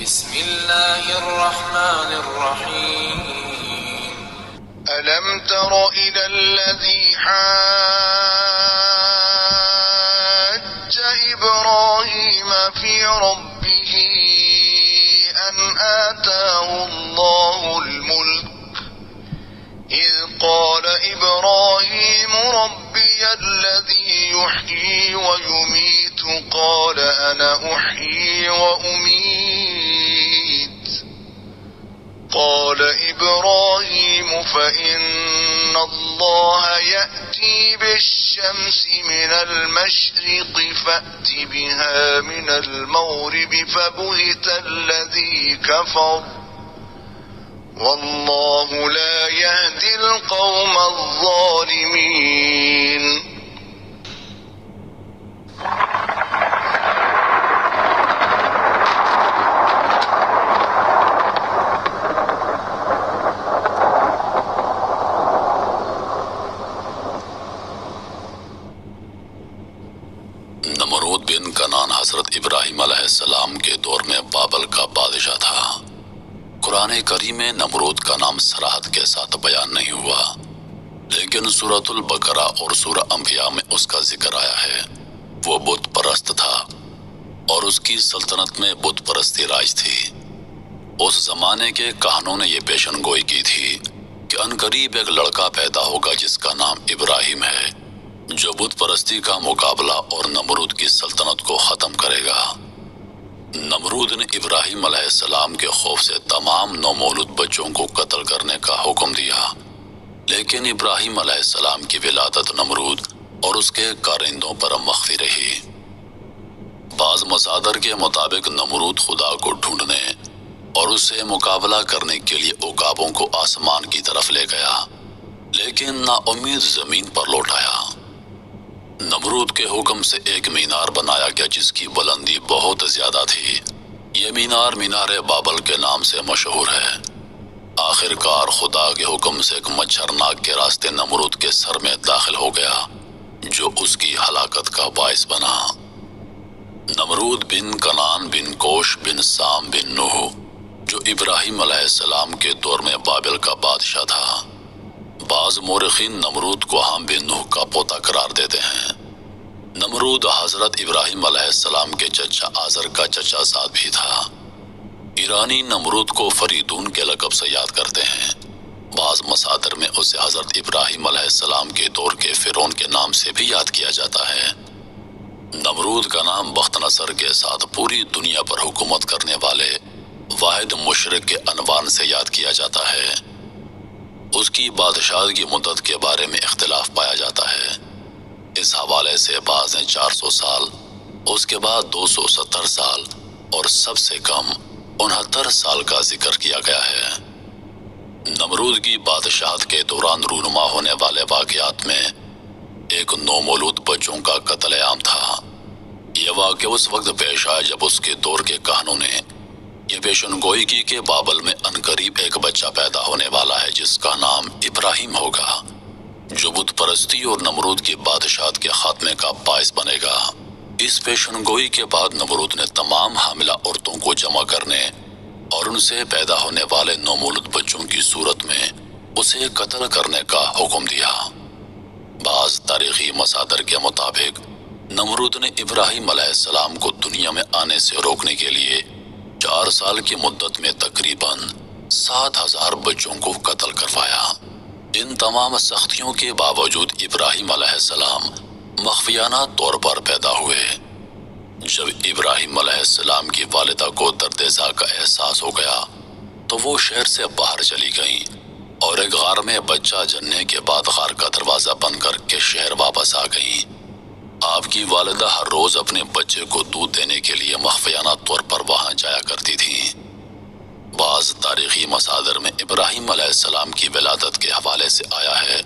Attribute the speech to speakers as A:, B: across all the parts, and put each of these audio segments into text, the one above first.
A: بسم الله الرحمن الرحيم
B: ألم تر إلى الذي حاج إبراهيم في ربه أن آتاه الله الملك إذ قال إبراهيم ربي الذي يحيي ويميت قال أنا أحيي وأميت قال إبراهيم فإن الله يأتي بالشمس من المشرق فأت بها من المغرب فبهت الذي كفر والله لا يهدي القوم الظالمين.
C: نمرود بن کنان حضرت ابراہیم علیہ السلام کے دور میں بابل کا بادشاہ تھا۔ قرآن کریم میں نمرود کا نام صراحت کے ساتھ بیان نہیں ہوا، لیکن سورۃ البقرہ اور سورہ انبیاء میں اس کا ذکر آیا ہے۔ وہ بت پرست تھا اور اس کی سلطنت میں بت پرستی راج تھی۔ اس زمانے کے کہانوں نے یہ پیشن گوئی کی تھی کہ عنقریب ایک لڑکا پیدا ہوگا جس کا نام ابراہیم ہے، جو بت پرستی کا مقابلہ اور نمرود کی سلطنت کو ختم کرے گا۔ نمرود نے ابراہیم علیہ السلام کے خوف سے تمام نومولود بچوں کو قتل کرنے کا حکم دیا، لیکن ابراہیم علیہ السلام کی ولادت نمرود اور اس کے کارندوں پر مخفی رہی۔ بعض مصادر کے مطابق نمرود خدا کو ڈھونڈنے اور اس سے مقابلہ کرنے کے لیے عقابوں کو آسمان کی طرف لے گیا، لیکن نا امید زمین پر لوٹ آیا۔ نمرود کے حکم سے ایک مینار بنایا گیا جس کی بلندی بہت زیادہ تھی۔ یہ مینار مینار بابل کے نام سے مشہور ہے۔ آخر کار خدا کے حکم سے ایک مچھر ناک کے راستے نمرود کے سر میں داخل ہو گیا، جو اس کی ہلاکت کا باعث بنا۔ نمرود بن کنان بن کوش بن سام بن نوح، جو ابراہیم علیہ السلام کے دور میں بابل کا بادشاہ تھا۔ بعض مورخین نمرود کو حام بن نوح کا پوتا قرار دیتے ہیں۔ نمرود حضرت ابراہیم علیہ السلام کے چچا آزر کا چچا زاد بھی تھا۔ ایرانی نمرود کو فریدون کے لقب سے یاد کرتے ہیں۔ بعض مصادر میں اسے حضرت ابراہیم علیہ السلام کے دور کے فرعون کے نام سے بھی یاد کیا جاتا ہے۔ نمرود کا نام بخت نصر کے ساتھ پوری دنیا پر حکومت کرنے والے واحد مشرک کے عنوان سے یاد کیا جاتا ہے۔ اس کی بادشاہت کی مدت کے بارے میں اختلاف پایا جاتا ہے۔ اس حوالے سے بعض نے 400 سال، اس کے بعد 270 سال اور سب سے کم 69 سال کا ذکر کیا گیا ہے۔ نمرود کی بادشاہت کے دوران رونما ہونے والے واقعات میں ایک نومولود بچوں کا قتل عام تھا۔ یہ واقعہ اس وقت پیش آیا جب اس کے دور کے کہانوں نے یہ پیشن گوئی کی کہ بابل میں عنقریب ایک بچہ پیدا ہونے والا ہے جس کا نام ابراہیم ہوگا، جو بت پرستی اور نمرود کی بادشاہت کے خاتمے کا باعث بنے گا۔ اس پیشن گوئی کے بعد نمرود نے تمام حاملہ عورتوں کو جمع کرنے اور ان سے پیدا ہونے والے نومولود بچوں کی صورت میں اسے قتل کرنے کا حکم دیا۔ بعض تاریخی مصادر کے مطابق نمرود نے ابراہیم علیہ السلام کو دنیا میں آنے سے روکنے کے لیے 4 سال کی مدت میں تقریباً 7000 بچوں کو قتل کروایا۔ ان تمام سختیوں کے باوجود ابراہیم علیہ السلام مخفیانہ طور پر پیدا ہوئے۔ جب ابراہیم علیہ السلام کی والدہ کو درد ذا کا احساس ہو گیا تو وہ شہر سے باہر چلی گئیں اور ایک غار میں بچہ جننے کے بعد غار کا دروازہ بند کر کے شہر واپس آ گئیں۔ آپ کی والدہ ہر روز اپنے بچے کو دودھ دینے کے لیے مخفیانہ طور پر وہاں جایا کرتی تھیں۔ بعض تاریخی مصادر میں ابراہیم علیہ السلام کی ولادت کے حوالے سے آیا ہے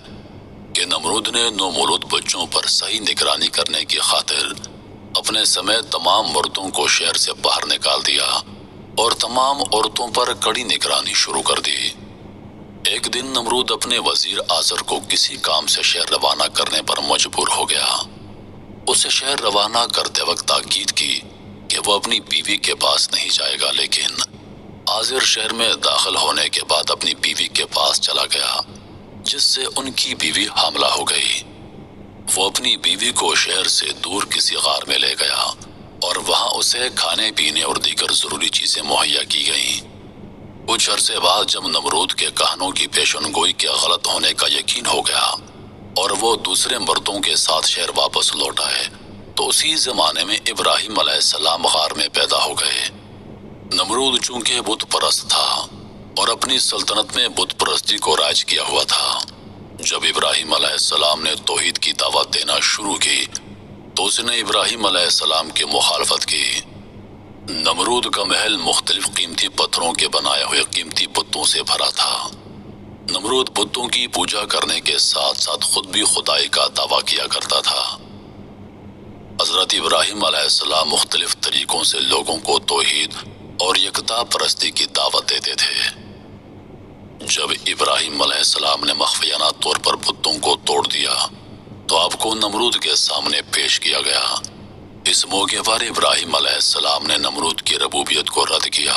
C: کہ نمرود نے نومولود بچوں پر صحیح نگرانی کرنے کی خاطر اپنے سمیت تمام مردوں کو شہر سے باہر نکال دیا اور تمام عورتوں پر کڑی نگرانی شروع کر دی۔ ایک دن نمرود اپنے وزیر آزر کو کسی کام سے شہر روانہ کرنے پر مجبور ہو گیا۔ اسے شہر روانہ کرتے وقت تاکید کی کہ وہ اپنی بیوی کے پاس نہیں جائے گا، لیکن آزر شہر میں داخل ہونے کے بعد اپنی بیوی کے پاس چلا گیا، جس سے ان کی بیوی حاملہ ہو گئی۔ وہ اپنی بیوی کو شہر سے دور کسی غار میں لے گیا اور وہاں اسے کھانے پینے اور دیگر ضروری چیزیں مہیا کی گئیں۔ کچھ عرصے بعد جب نمرود کے کہنوں کی پیشن گوئی کے غلط ہونے کا یقین ہو گیا اور وہ دوسرے مردوں کے ساتھ شہر واپس لوٹ آئے تو اسی زمانے میں ابراہیم علیہ السلام غار میں پیدا ہو گئے۔ نمرود چونکہ بت پرست تھا اور اپنی سلطنت میں بت پرستی کو رائج کیا ہوا تھا، جب ابراہیم علیہ السلام نے توحید کی دعوت دینا شروع کی تو اس نے ابراہیم علیہ السلام کی مخالفت کی۔ نمرود کا محل مختلف قیمتی پتھروں کے بنائے ہوئے قیمتی بتوں سے بھرا تھا۔ نمرود بتوں کی پوجا کرنے کے ساتھ ساتھ خود بھی خدائی کا دعویٰ کیا کرتا تھا۔ حضرت ابراہیم علیہ السلام مختلف طریقوں سے لوگوں کو توحید اور یکتا پرستی کی دعوت دیتے تھے۔ جب ابراہیم علیہ السلام نے مخفیانہ طور پر بتوں کو توڑ دیا تو آپ کو نمرود کے سامنے پیش کیا گیا۔ اس موقع پر ابراہیم علیہ السلام نے نمرود کی ربوبیت کو رد کیا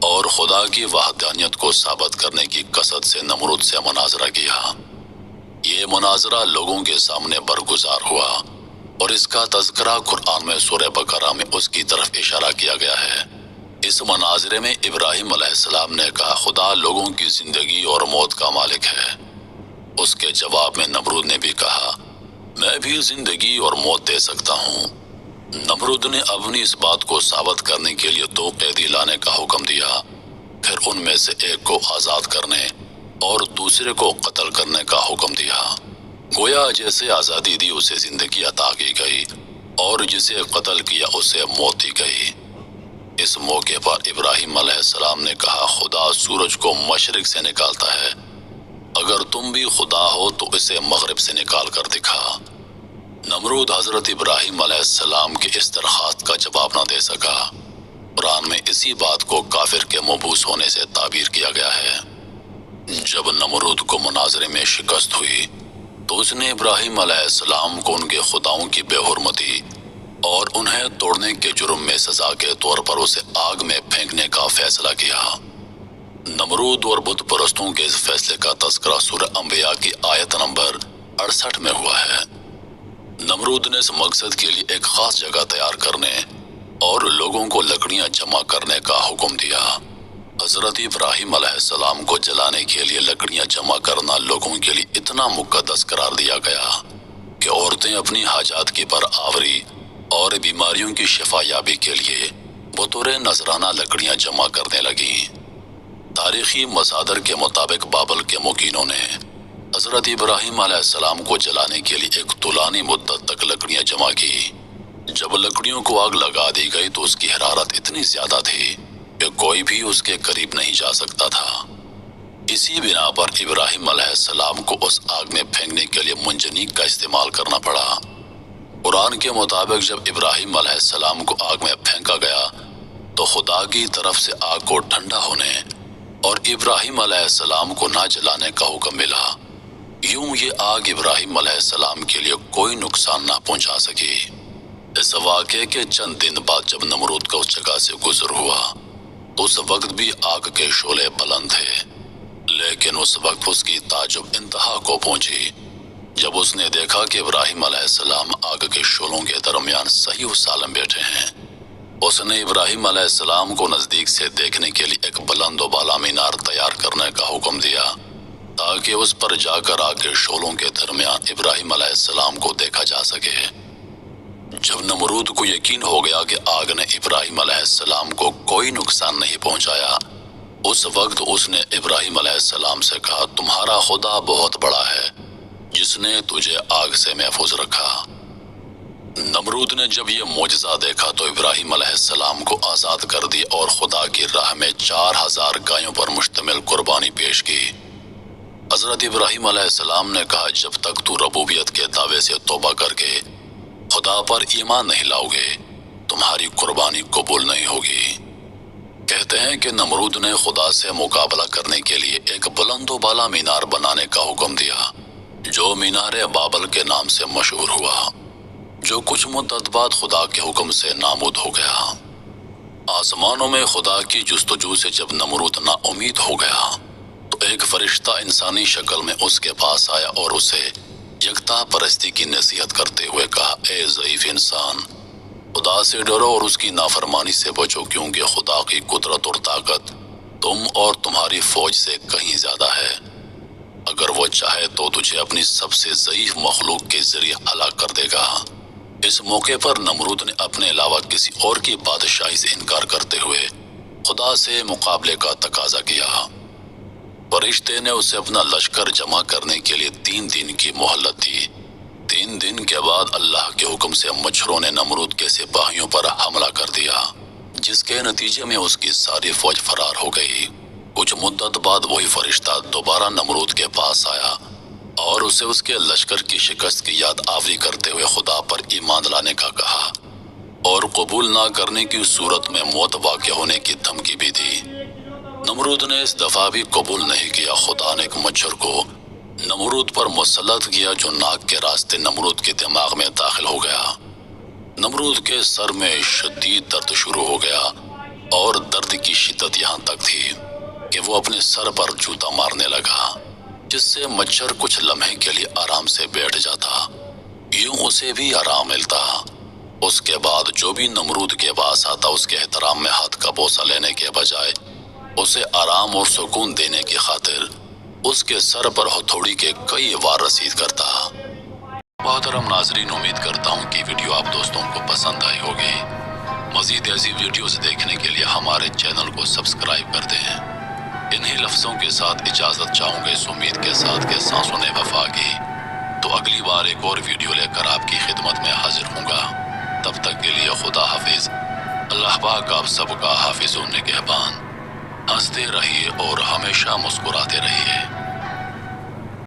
C: اور خدا کی وحدانیت کو ثابت کرنے کی قصد سے نمرود سے مناظرہ کیا۔ یہ مناظرہ لوگوں کے سامنے برگزار ہوا اور اس کا تذکرہ قرآن میں سورہ بقرہ میں اس کی طرف اشارہ کیا گیا ہے۔ اس مناظرے میں ابراہیم علیہ السلام نے کہا خدا لوگوں کی زندگی اور موت کا مالک ہے۔ اس کے جواب میں نمرود نے بھی کہا میں بھی زندگی اور موت دے سکتا ہوں۔ نمرود نے اپنی اس بات کو ثابت کرنے کے لیے 2 قیدی لانے کا حکم دیا، پھر ان میں سے ایک کو آزاد کرنے اور دوسرے کو قتل کرنے کا حکم دیا۔ گویا جیسے آزادی دی اسے زندگی عطا کی گئی اور جسے قتل کیا اسے موت دی گئی۔ اس موقع پر ابراہیم علیہ السلام نے کہا خدا سورج کو مشرق سے نکالتا ہے، اگر تم بھی خدا ہو تو اسے مغرب سے نکال کر دکھا۔ نمرود حضرت ابراہیم علیہ السلام کی اس درخواست کا جواب نہ دے سکا۔ قرآن میں اسی بات کو کافر کے مبعوث ہونے سے تعبیر کیا گیا ہے۔ جب نمرود کو مناظرے میں شکست ہوئی تو اس نے ابراہیم علیہ السلام کو ان کے خداؤں کی بے حرمتی اور انہیں توڑنے کے جرم میں سزا کے طور پر اسے آگ میں پھینکنے کا فیصلہ کیا۔ نمرود اور بت پرستوں کے اس فیصلے کا تذکرہ سورہ انبیاء کی آیت نمبر 68 میں ہوا ہے۔ نمرود نے اس مقصد کے لیے ایک خاص جگہ تیار کرنے اور لوگوں کو لکڑیاں جمع کرنے کا حکم دیا۔ حضرت ابراہیم علیہ السلام کو جلانے کے لیے لکڑیاں جمع کرنا لوگوں کے لیے اتنا مقدس قرار دیا گیا کہ عورتیں اپنی حاجات کی برآوری اور بیماریوں کی شفا یابی کے لیے بطور نذرانہ لکڑیاں جمع کرنے لگیں۔ تاریخی مصادر کے مطابق بابل کے مقینوں نے حضرت ابراہیم علیہ السلام کو جلانے کے لیے ایک طولانی مدت تک لکڑیاں جمع کی۔ جب لکڑیوں کو آگ لگا دی گئی تو اس کی حرارت اتنی زیادہ تھی کہ کوئی بھی اس کے قریب نہیں جا سکتا تھا۔ اسی بنا پر ابراہیم علیہ السلام کو اس آگ میں پھینکنے کے لیے منجنیق کا استعمال کرنا پڑا۔ قرآن کے مطابق جب ابراہیم علیہ السلام کو آگ میں پھینکا گیا تو خدا کی طرف سے آگ کو ٹھنڈا ہونے اور ابراہیم علیہ السلام کو نہ جلانے کا حکم ملا۔ یوں یہ آگ ابراہیم علیہ السلام کے لیے کوئی نقصان نہ پہنچا سکی۔ اس واقعے کے چند دن بعد جب نمرود کا اس جگہ سے گزر ہوا تو اس وقت بھی آگ کے شعلے بلند تھے، لیکن اس وقت اس کی تعجب انتہا کو پہنچی جب اس نے دیکھا کہ ابراہیم علیہ السلام آگ کے شعلوں کے درمیان صحیح و سالم بیٹھے ہیں۔ اس نے ابراہیم علیہ السلام کو نزدیک سے دیکھنے کے لیے ایک بلند و بالا مینار تیار کرنے کا حکم دیا تاکہ اس پر جا کر آگ کے شعلوں کے درمیان ابراہیم علیہ السلام کو دیکھا جا سکے۔ جب نمرود کو یقین ہو گیا کہ آگ نے ابراہیم علیہ السلام کو کوئی نقصان نہیں پہنچایا، اس وقت اس نے ابراہیم علیہ السلام سے کہا تمہارا خدا بہت بڑا ہے جس نے تجھے آگ سے محفوظ رکھا۔ نمرود نے جب یہ معجزہ دیکھا تو ابراہیم علیہ السلام کو آزاد کر دی اور خدا کی راہ میں 4000 گایوں پر مشتمل قربانی پیش کی۔ حضرت ابراہیم علیہ السلام نے کہا جب تک تو ربوبیت کے دعوے سے توبہ کر کے خدا پر ایمان نہیں لاؤ گے تمہاری قربانی قبول نہیں ہوگی۔ کہتے ہیں کہ نمرود نے خدا سے مقابلہ کرنے کے لیے ایک بلند و بالا مینار بنانے کا حکم دیا جو مینار بابل کے نام سے مشہور ہوا، جو کچھ مدت بعد خدا کے حکم سے نابود ہو گیا۔ آسمانوں میں خدا کی جستجو سے جب نمرود نا امید ہو گیا تو ایک فرشتہ انسانی شکل میں اس کے پاس آیا اور اسے یکتا پرستی کی نصیحت کرتے ہوئے کہا، اے ضعیف انسان، خدا سے ڈرو اور اس کی نافرمانی سے بچو، کیونکہ خدا کی قدرت اور طاقت تم اور تمہاری فوج سے کہیں زیادہ ہے۔ اگر وہ چاہے تو تجھے اپنی سب سے ضعیف مخلوق کے ذریعے ہلاک کر دے گا۔ اس موقع پر نمرود نے اپنے علاوہ کسی اور کی بادشاہی سے انکار کرتے ہوئے خدا سے مقابلے کا تقاضا کیا۔ فرشتے نے اسے اپنا لشکر جمع کرنے کے لیے 3 دن کی مہلت دی۔ 3 دن کے بعد اللہ کے حکم سے مچھروں نے نمرود کے سپاہیوں پر حملہ کر دیا، جس کے نتیجے میں اس کی ساری فوج فرار ہو گئی۔ کچھ مدت بعد وہی فرشتہ دوبارہ نمرود کے پاس آیا اور اسے اس کے لشکر کی شکست کی یاد آوری کرتے ہوئے خدا پر ایمان لانے کا کہا اور قبول نہ کرنے کی صورت میں موت واقع ہونے کی دھمکی بھی دی۔ نمرود نے اس دفعہ بھی قبول نہیں کیا۔ خدا نے ایک مچھر کو نمرود پر مسلط کیا جو ناک کے راستے نمرود کے دماغ میں داخل ہو گیا۔ نمرود کے سر میں شدید درد شروع ہو گیا اور درد کی شدت یہاں تک تھی کہ وہ اپنے سر پر جوتا مارنے لگا، جس سے مچھر کچھ لمحے کے لیے آرام سے بیٹھ جاتا، یوں اسے بھی آرام ملتا۔ اس کے بعد جو بھی نمرود کے پاس آتا اس کے احترام میں ہاتھ کا بوسہ لینے کے بجائے اسے آرام اور سکون دینے کی خاطر اس کے سر پر ہتھوڑی کے کئی وار رسید کرتا۔ محترم ناظرین، امید کرتا ہوں کہ ویڈیو آپ دوستوں کو پسند آئی ہوگی۔ مزید ایسی ویڈیوز دیکھنے کے لیے ہمارے چینل کو سبسکرائب کر دیں۔ انہی لفظوں کے ساتھ اجازت چاہوں گے اس امید کے ساتھ کہ سانسوں نے وفا کی تو اگلی بار ایک اور ویڈیو لے کر آپ کی خدمت میں حاضر ہوں گا۔ تب تک کے لیے خدا حافظ۔ اللہ پاک آپ سب کا حافظ و نگہبان۔ ہنستے رہیے اور ہمیشہ مسکراتے رہیے۔